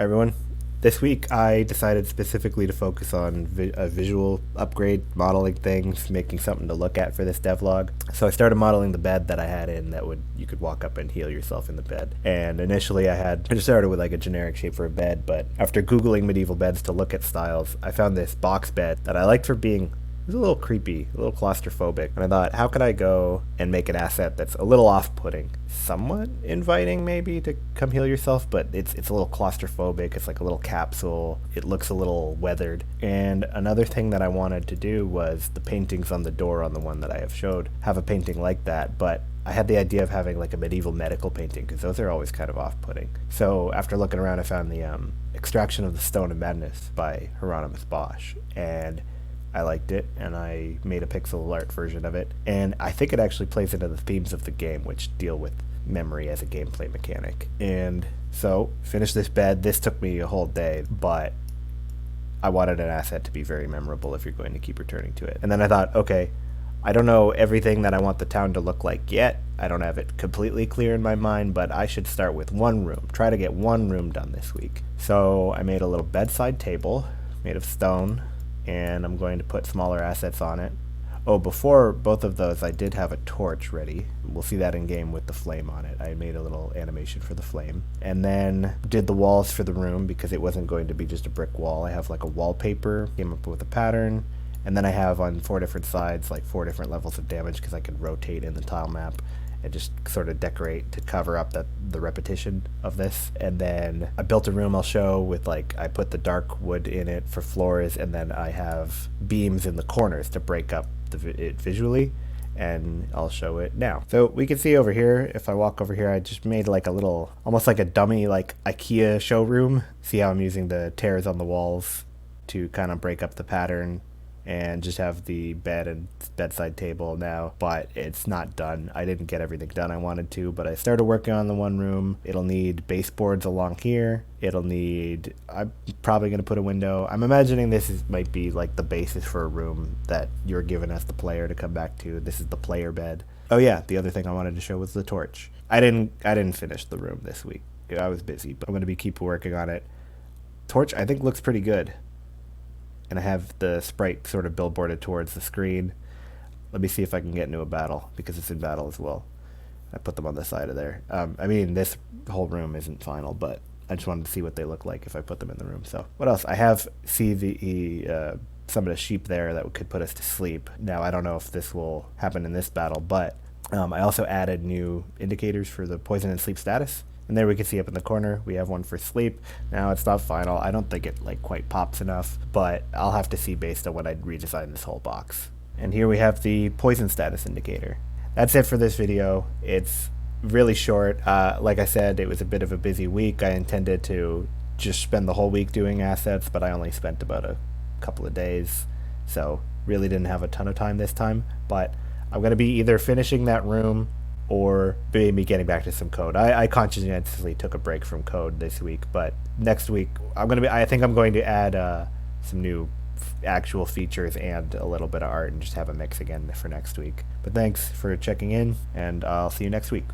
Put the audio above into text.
Everyone. This week I decided specifically to focus on a visual upgrade, modeling things, making something to look at for this devlog. So I started modeling the bed that I had in that you could walk up and heal yourself in the bed. And initially I just started with like a generic shape for a bed, but after Googling medieval beds to look at styles, I found this box bed that I liked for being it was a little creepy, a little claustrophobic, and I thought, how could I go and make an asset that's a little off-putting, somewhat inviting maybe to come heal yourself, but it's a little claustrophobic. It's like a little capsule. It looks a little weathered. And another thing that I wanted to do was the paintings on the door on the one that I have showed have a painting like that, but I had the idea of having like a medieval medical painting because those are always kind of off-putting. So after looking around, I found the Extraction of the Stone of Madness by Hieronymus Bosch, and I liked it, and I made a pixel art version of it, and I think it actually plays into the themes of the game, which deal with memory as a gameplay mechanic. And so, finished this bed. This took me a whole day, but I wanted an asset to be very memorable if you're going to keep returning to it. And then I thought, okay, I don't know everything that I want the town to look like yet. I don't have it completely clear in my mind, but I should start with one room. Try to get one room done this week. So I made a little bedside table made of stone, and I'm going to put smaller assets on it. Oh, before both of those, I did have a torch ready. We'll see that in game with the flame on it. I made a little animation for the flame. And then did the walls for the room because it wasn't going to be just a brick wall. I have like a wallpaper, came up with a pattern, and then I have on 4 different sides like 4 different levels of damage because I could rotate in the tile map and just sort of decorate to cover up the repetition of this. And then I built a room I'll show with like, I put the dark wood in it for floors, and then I have beams in the corners to break up it visually, and I'll show it now. So we can see over here, if I walk over here, I just made like a little, almost like a dummy like IKEA showroom. See how I'm using the tears on the walls to kind of break up the pattern, and just have the bed and bedside table now, but it's not done. I didn't get everything done I wanted to, but I started working on the one room. It'll need baseboards along here. I'm probably going to put a window. I'm imagining might be like the basis for a room that you're given as the player to come back to. This is the player bed. Oh yeah, the other thing I wanted to show was the torch. I didn't finish the room this week. I was busy, but I'm going to keep working on it. Torch I think looks pretty good. And I have the sprite sort of billboarded towards the screen. Let me see if I can get into a battle, because it's in battle as well. I put them on the side of there. I mean, this whole room isn't final, but I just wanted to see what they look like if I put them in the room. So what else? I have some of the sheep there that could put us to sleep. Now, I don't know if this will happen in this battle, but I also added new indicators for the poison and sleep status. And there we can see up in the corner, we have one for sleep. Now it's not final. I don't think it like quite pops enough, but I'll have to see based on when I redesign this whole box. And here we have the poison status indicator. That's it for this video. It's really short. Like I said, it was a bit of a busy week. I intended to just spend the whole week doing assets, but I only spent about a couple of days. So really didn't have a ton of time this time, but I'm going to be either finishing that room or maybe getting back to some code. I conscientiously took a break from code this week, but next week I think I'm going to add some new actual features and a little bit of art and just have a mix again for next week. But thanks for checking in, and I'll see you next week.